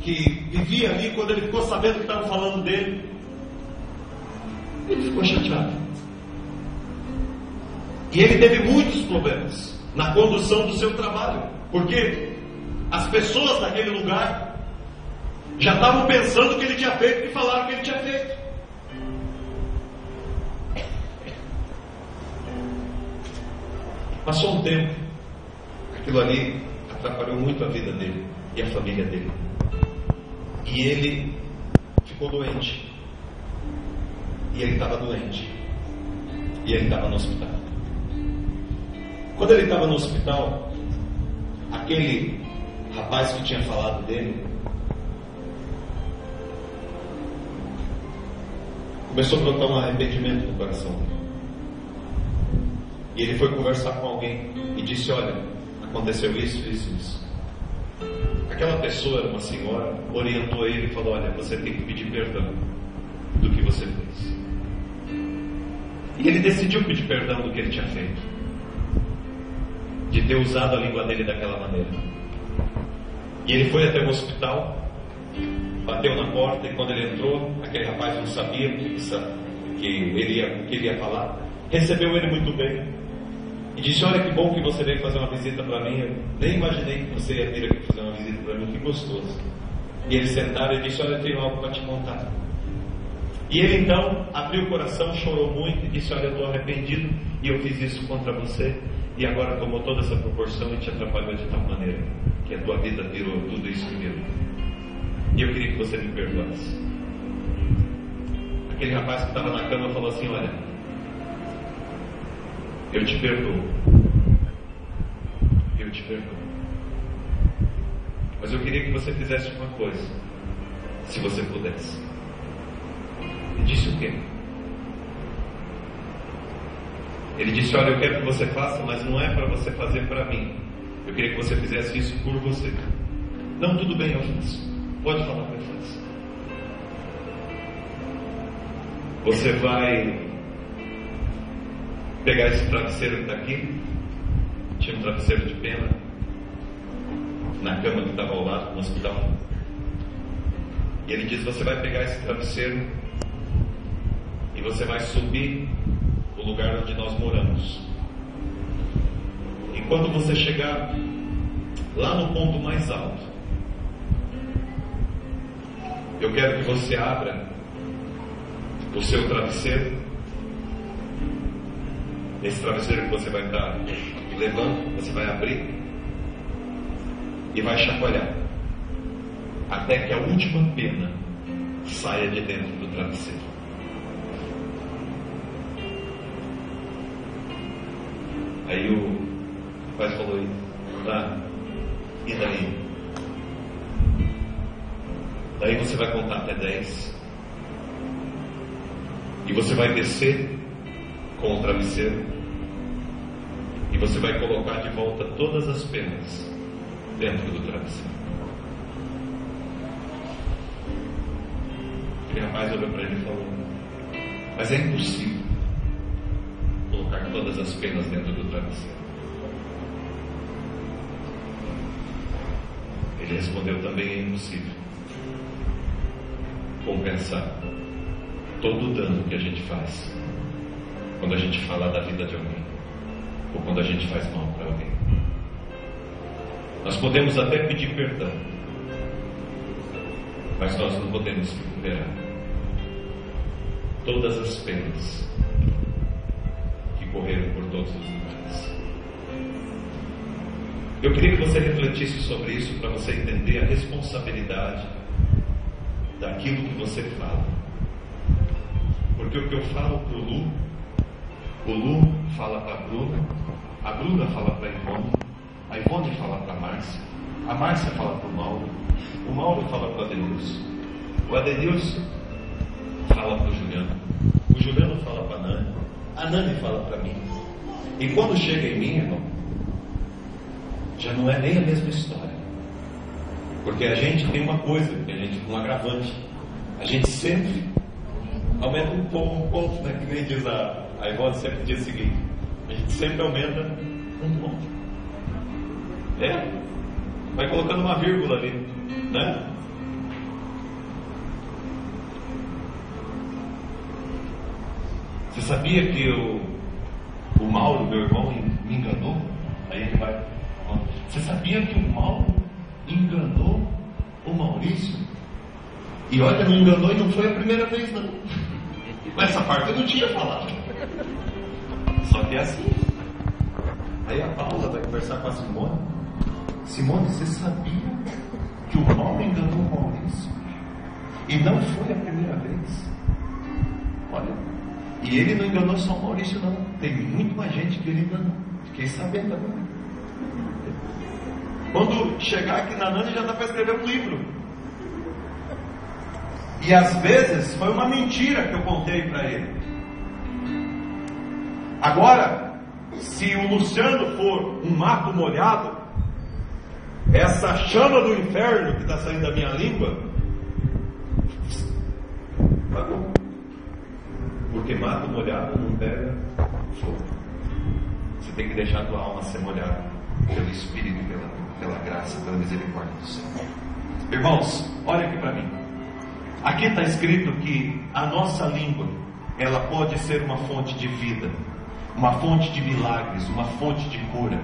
Speaker 1: que vivia ali, quando ele ficou sabendo que estavam falando dele, ele ficou chateado. E ele teve muitos problemas na condução do seu trabalho, porque as pessoas daquele lugar já estavam pensando o que ele tinha feito e falaram o que ele tinha feito. Passou um tempo, aquilo ali atrapalhou muito a vida dele e a família dele. E ele ficou doente. E ele estava doente. E ele estava no hospital. Quando ele estava no hospital, aquele rapaz que tinha falado dele começou a brotar um arrependimento no coração dele. E ele foi conversar com alguém e disse: olha, aconteceu isso, isso, isso. Aquela pessoa, uma senhora, orientou ele e falou: olha, você tem que pedir perdão do que você fez. E ele decidiu pedir perdão do que ele tinha feito, de ter usado a língua dele daquela maneira. E ele foi até o hospital, bateu na porta, e quando ele entrou, aquele rapaz não sabia o que ele ia falar. Recebeu ele muito bem e disse: olha, que bom que você veio fazer uma visita para mim. Eu nem imaginei que você ia vir aqui fazer uma visita para mim, que gostoso. E eles sentaram e disse: olha, eu tenho algo para te contar. E ele então abriu o coração, chorou muito e disse: olha, eu estou arrependido e eu fiz isso contra você, e agora tomou toda essa proporção e te atrapalhou de tal maneira que a tua vida virou tudo isso que virou. E eu queria que você me perdoasse. Aquele rapaz que estava na cama falou assim: olha, eu te perdoo. Eu te perdoo. Mas eu queria que você fizesse uma coisa, se você pudesse. Ele disse: o quê? Ele disse: olha, eu quero que você faça, mas não é para você fazer para mim. Eu queria que você fizesse isso por você. Não, tudo bem, eu faço. Pode falar que eu faço. Você vai pegar esse travesseiro que está aqui. Tinha um travesseiro de pena na cama que estava ao lado no hospital. E ele diz: você vai pegar esse travesseiro e você vai subir o lugar onde nós moramos. E quando você chegar lá no ponto mais alto, eu quero que você abra o seu travesseiro. Esse travesseiro que você vai estar levando, você vai abrir e vai chacoalhar até que a última pena saia de dentro do travesseiro. Aí o rapaz falou: tá, e daí? Daí você vai contar até 10 e você vai descer com o travesseiro e você vai colocar de volta todas as penas dentro do travesseiro. rapaz olhou para ele e falou: mas é impossível colocar todas as penas dentro do travesseiro. Ele respondeu: também é impossível compensar todo o dano que a gente faz quando a gente fala da vida de alguém, ou quando a gente faz mal para alguém. Nós podemos até pedir perdão, mas nós não podemos recuperar todas as penas que correram por todos os lugares. Eu queria que você refletisse sobre isso, para você entender a responsabilidade daquilo que você fala. Porque o que eu falo para o Lu fala para a Bruna fala para a Ivone fala para a Márcia fala para o Mauro fala para o Adenilson fala para o Juliano fala para a Nani fala para mim. E quando chega em mim, irmão, já não é nem a mesma história. Porque a gente tem uma coisa, um agravante. A gente sempre aumenta um ponto, né? Que nem diz a Ivone sempre diz o seguinte: a gente sempre aumenta um ponto. Vai colocando uma vírgula ali, né? Você sabia que o Mauro, meu irmão, me enganou? Aí ele vai: você sabia que o Mauro enganou o Maurício? E olha, não enganou e não foi a primeira vez, não. Mas essa parte eu não tinha falado. Só que é assim. Aí a Paula vai conversar com a Simone: Simone, você sabia que o Mauro enganou o Maurício? E não foi a primeira vez. Olha, e ele não enganou só o Maurício, não. Tem muito mais gente que ele enganou. Fiquei sabendo agora. Quando chegar aqui na Nani, já dá para escrever um livro. E às vezes foi uma mentira que eu contei para ele. Agora, se o Luciano for um mato molhado, essa chama do inferno que está saindo da minha língua, tá bom. Porque mato molhado não pega fogo. Você tem que deixar a tua alma ser molhada pelo Espírito, pela graça, pela misericórdia do Senhor. Irmãos, olha aqui para mim. Aqui está escrito que a nossa língua, ela pode ser uma fonte de vida, uma fonte de milagres, uma fonte de cura.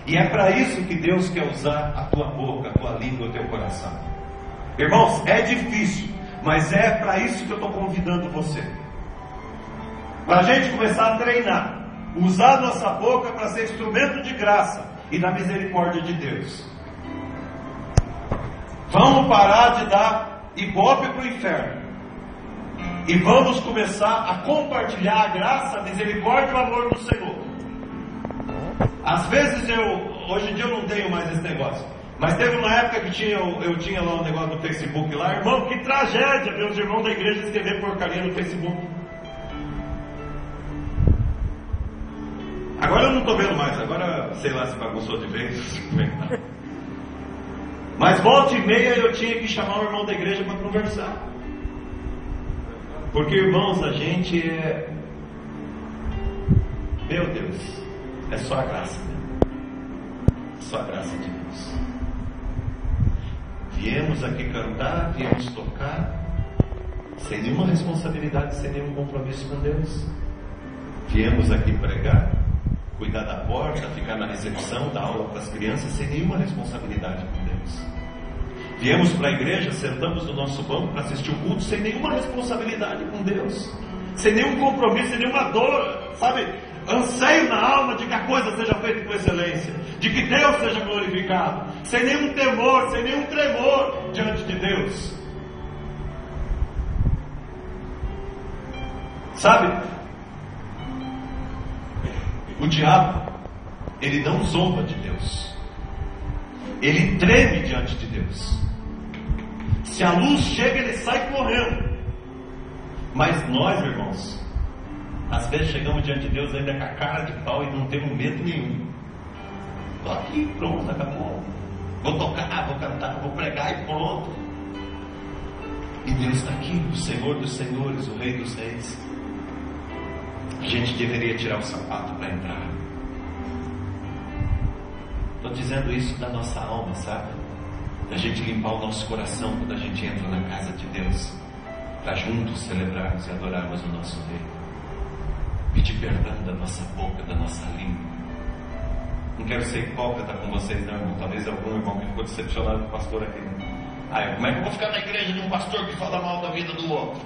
Speaker 1: E é para isso que Deus quer usar a tua boca, a tua língua, o teu coração. Irmãos, é difícil, mas é para isso que eu estou convidando você. Para a gente começar a treinar, usar a nossa boca para ser instrumento de graça e da misericórdia de Deus. Vamos parar de dar ibope para o inferno e vamos começar a compartilhar a graça, a misericórdia e o amor do Senhor. Às vezes hoje em dia eu não tenho mais esse negócio, mas teve uma época que eu tinha lá um negócio no Facebook lá. Irmão, que tragédia ver os irmãos da igreja escrever porcaria no Facebook. Agora eu não estou vendo mais, agora sei lá se bagunçou de vez. Mas volta e meia eu tinha que chamar o irmão da igreja para conversar. Porque, irmãos, a gente é... Meu Deus, é só a graça, né? Só a graça de Deus. Viemos aqui cantar, viemos tocar, sem nenhuma responsabilidade, sem nenhum compromisso com Deus. Viemos aqui pregar, cuidar da porta, ficar na recepção, dar aula para as crianças, sem nenhuma responsabilidade com Deus. Viemos para a igreja, sentamos no nosso banco para assistir o culto, sem nenhuma responsabilidade com Deus, sem nenhum compromisso, sem nenhuma dor, sabe? Anseio na alma de que a coisa seja feita com excelência, de que Deus seja glorificado, sem nenhum temor, sem nenhum tremor diante de Deus. Sabe? O diabo, ele não zomba de Deus, ele treme diante de Deus. Se a luz chega, ele sai correndo. Mas nós, irmãos, às vezes chegamos diante de Deus ainda com a cara de pau e não temos medo nenhum. Estou aqui, pronto, acabou. Vou tocar, vou cantar, vou pregar e pronto. E Deus está aqui, o Senhor dos Senhores, o Rei dos Reis. A gente deveria tirar o sapato para entrar. Estou dizendo isso da nossa alma, sabe? Da gente limpar o nosso coração quando a gente entra na casa de Deus, para juntos celebrarmos e adorarmos o nosso Rei. Pedir perdão da nossa boca, da nossa língua. Não quero ser hipócrita com vocês, não, irmão. Talvez algum irmão que ficou decepcionado com o pastor aqui. Como é que eu vou ficar na igreja de um pastor que fala mal da vida do outro?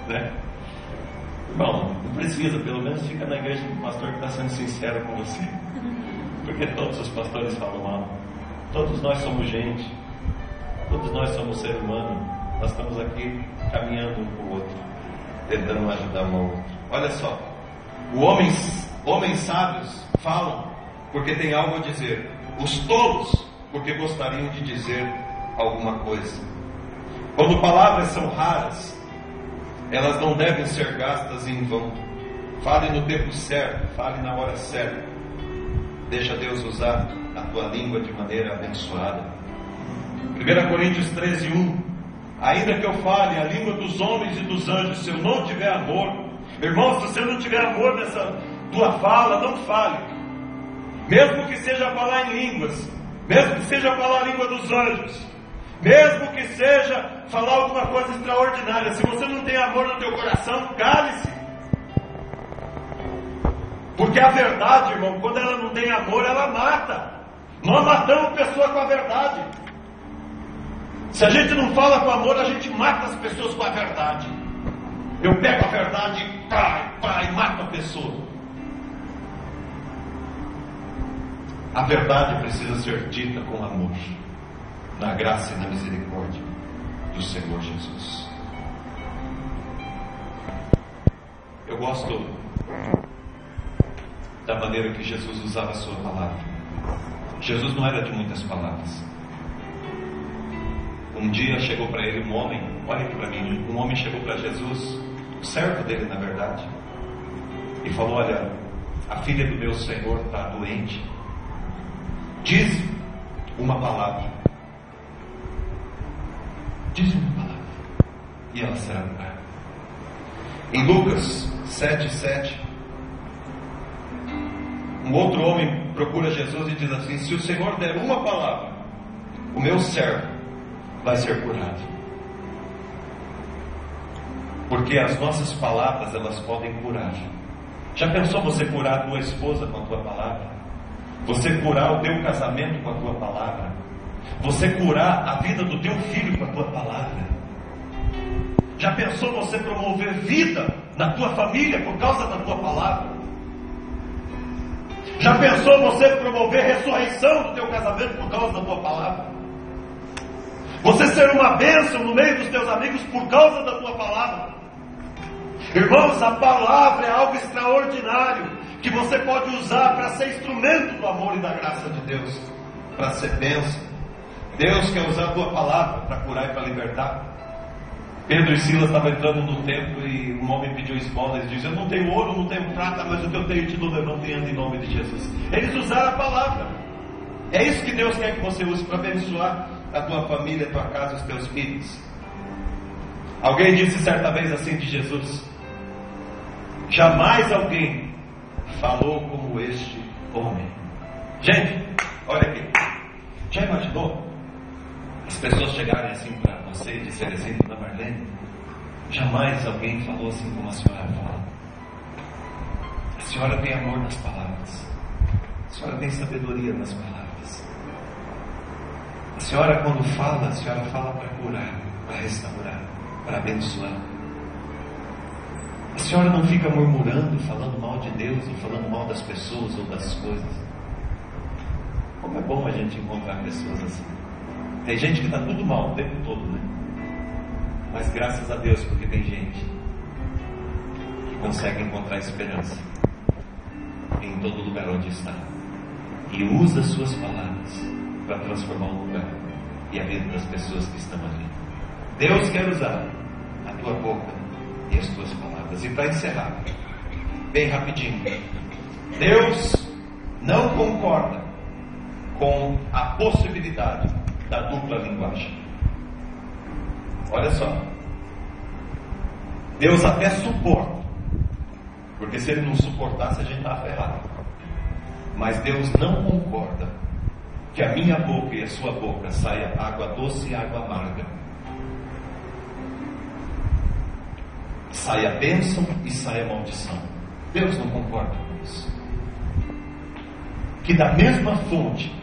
Speaker 1: Né? Irmão, não precisa, pelo menos fica na igreja de um pastor que está sendo sincero com você. Porque todos os pastores falam mal. Todos nós somos gente. Todos nós somos ser humano. Nós estamos aqui caminhando um com o outro, tentando ajudar um ao outro. Olha só, homens sábios falam porque tem algo a dizer. Os tolos porque gostariam de dizer alguma coisa. Quando palavras são raras, elas não devem ser gastas em vão. Fale no tempo certo, fale na hora certa. Deixa Deus usar a tua língua de maneira abençoada. 1 Coríntios 13:1. Ainda que eu fale a língua dos homens e dos anjos, se eu não tiver amor, irmãos, se você não tiver amor nessa tua fala, não fale. Mesmo que seja falar em línguas, mesmo que seja falar a língua dos anjos, mesmo que seja falar alguma coisa extraordinária, se você não tem amor no teu coração, cale-se. Porque a verdade, irmão, quando ela não tem amor, ela mata. Nós matamos pessoa com a verdade. Se a gente não fala com amor, a gente mata as pessoas com a verdade. Eu pego a verdade e mato a pessoa. A verdade precisa ser dita com amor, na graça e na misericórdia do Senhor Jesus. Eu gosto da maneira que Jesus usava a sua palavra. Jesus não era de muitas palavras. Um dia chegou para ele um homem, olha aqui para mim, um homem chegou para Jesus, o servo dele na verdade, e falou: olha, a filha do meu Senhor está doente, diz uma palavra, diz uma palavra, e ela será curada. Em Lucas 7:7, um outro homem procura Jesus e diz assim: se o Senhor der uma palavra, o meu servo vai ser curado. Porque as nossas palavras, elas podem curar. Já pensou você curar a tua esposa com a tua palavra? Você curar o teu casamento com a tua palavra? Você curar a vida do teu filho com a tua palavra? Já pensou você promover vida na tua família por causa da tua palavra? Já pensou você promover ressurreição do teu casamento por causa da tua palavra? Você ser uma bênção no meio dos teus amigos por causa da tua palavra? Irmãos, a palavra é algo extraordinário que você pode usar para ser instrumento do amor e da graça de Deus, para ser bênção. Deus quer usar a tua palavra para curar e para libertar. Pedro e Silas estavam entrando no templo e um homem pediu esmola. Eles dizem: eu não tenho ouro, não tenho prata, mas o que eu tenho te dou, levanta e anda em nome de Jesus. Eles usaram a palavra. É isso que Deus quer que você use para abençoar a tua família, a tua casa, os teus filhos. Alguém disse certa vez assim de Jesus: jamais alguém falou como este homem. Gente, olha aqui, já imaginou as pessoas chegarem assim para você e disserem assim: dona Marlene, jamais alguém falou assim como a senhora fala. A senhora tem amor nas palavras, a senhora tem sabedoria nas palavras. A senhora, quando fala, a senhora fala para curar, para restaurar, para abençoar. A senhora não fica murmurando, falando mal de Deus, ou falando mal das pessoas ou das coisas. Como é bom a gente encontrar pessoas assim. Tem gente que está tudo mal o tempo todo, né? Mas graças a Deus, porque tem gente que consegue encontrar esperança em todo lugar onde está, e usa suas palavras para transformar o lugar e a vida das pessoas que estão ali. Deus quer usar a tua boca e as tuas palavras. E para encerrar, bem rapidinho, Deus não concorda com a possibilidade da dupla linguagem. Olha só, Deus até suporta, porque se Ele não suportasse, a gente estava ferrado. Mas Deus não concorda que a minha boca e a sua boca saia água doce e água amarga. Saia bênção e saia maldição. Deus não concorda com isso. Que da mesma fonte,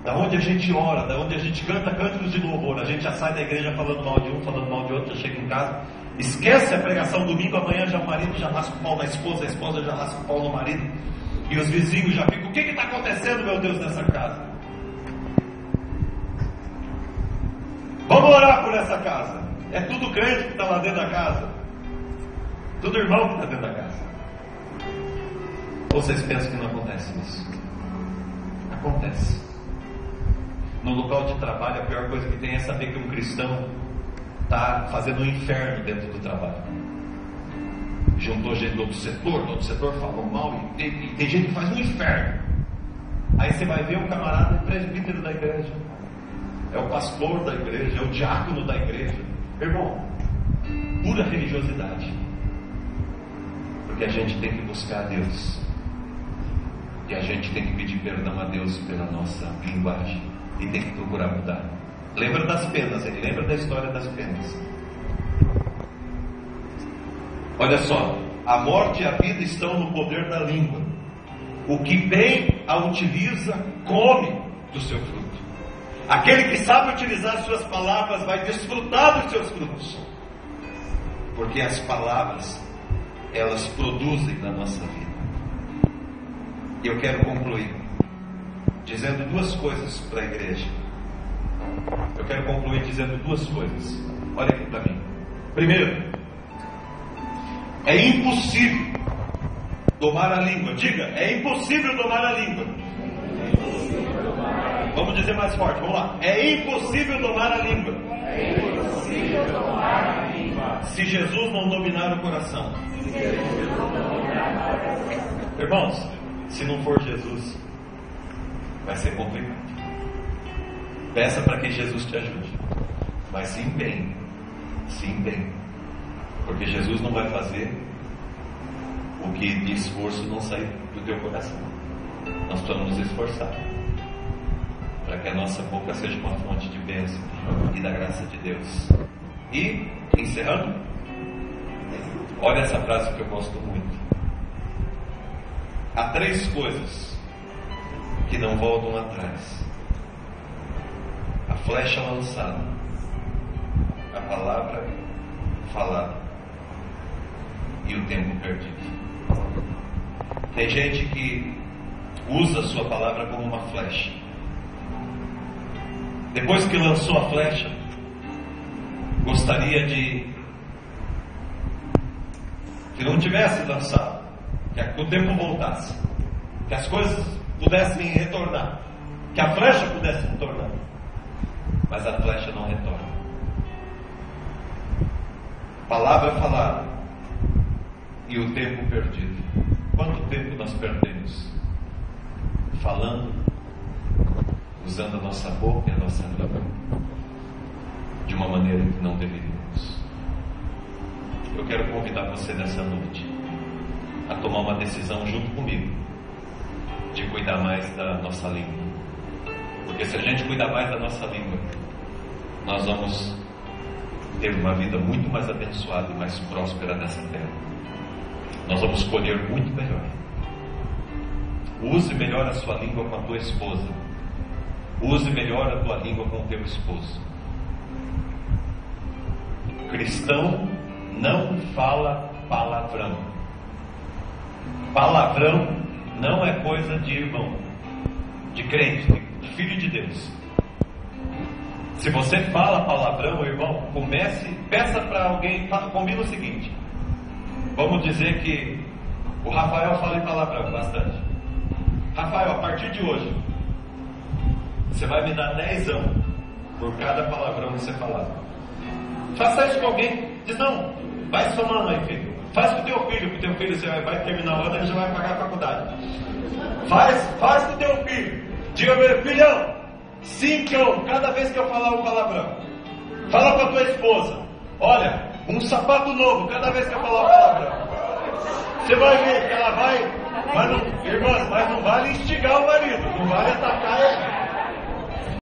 Speaker 1: da onde a gente ora, da onde a gente canta cânticos de louvor, a gente já sai da igreja falando mal de um, falando mal de outro, já chega em casa, esquece a pregação domingo, amanhã já o marido já raspa o pau na esposa, a esposa já raspa o pau no marido, e os vizinhos já ficam: o que está acontecendo, meu Deus, nessa casa? Vamos orar por essa casa. É tudo crente que está lá dentro da casa, tudo irmão que está dentro da casa. Ou vocês pensam que não acontece isso? Acontece. No local de trabalho, a pior coisa que tem é saber que um cristão está fazendo um inferno dentro do trabalho. Juntou gente do outro setor falou mal, e tem gente que faz um inferno. Aí você vai ver o camarada presbítero da igreja, é o pastor da igreja, é o diácono da igreja. Irmão, pura religiosidade. Porque a gente tem que buscar a Deus, e a gente tem que pedir perdão a Deus pela nossa linguagem, e tem que procurar mudar. Lembra das penas, ele lembra da história das penas. Olha só, a morte e a vida estão no poder da língua. O que bem a utiliza, come do seu fruto. Aquele que sabe utilizar suas palavras vai desfrutar dos seus frutos. Porque as palavras, elas produzem na nossa vida. E eu quero concluir dizendo duas coisas para a igreja. Eu quero concluir dizendo duas coisas. Olha aqui para mim. Primeiro, é impossível domar a língua. Diga, é impossível domar a língua. Vamos dizer mais forte, vamos lá. É impossível domar a língua. Se Jesus não dominar o coração. Irmãos, se não for Jesus, vai ser complicado. Peça para que Jesus te ajude, mas se empenhe, porque Jesus não vai fazer o que de esforço não sair do teu coração. Nós precisamos nos esforçar para que a nossa boca seja uma fonte de bênção e da graça de Deus. E, encerrando, olha essa frase que eu gosto muito. Há três coisas que não voltam atrás: a flecha lançada, a palavra falada e o tempo perdido. Tem gente que usa a sua palavra como uma flecha. Depois que lançou a flecha, gostaria de que não tivesse lançado, que o tempo voltasse, que as coisas pudessem retornar, que a flecha pudesse retornar, mas a flecha não retorna. Palavra falada e o tempo perdido. Quanto tempo nós perdemos falando, usando a nossa boca e a nossa língua de uma maneira que não deveríamos? Eu quero convidar você nessa noite a tomar uma decisão junto comigo de cuidar mais da nossa língua. Porque se a gente cuidar mais da nossa língua, nós vamos ter uma vida muito mais abençoada e mais próspera nessa terra. Nós vamos colher muito melhor. Use melhor a sua língua com a tua esposa. Use melhor a tua língua com o teu esposo. Cristão não fala palavrão. Palavrão não é coisa de irmão, de crente, de filho de Deus. Se você fala palavrão, irmão, peça para alguém, combina o seguinte: vamos dizer que o Rafael fala em palavrão bastante. Rafael, a partir de hoje, você vai me dar 10 por cada palavrão que você falar. Faça isso com alguém. Diz: não, vai somando aí, filho. Faz com o teu filho, que o teu filho você vai terminar o ano, ele já vai pagar a faculdade. Faz com o teu filho. Diga: meu filhão, 5 cada vez que eu falar um palavrão. Fala com a tua esposa: olha, um sapato novo cada vez que eu falar palavrão. Você vai ver que ela vai, mas não, irmãs, mas não vale instigar o marido, não vale atacar ele.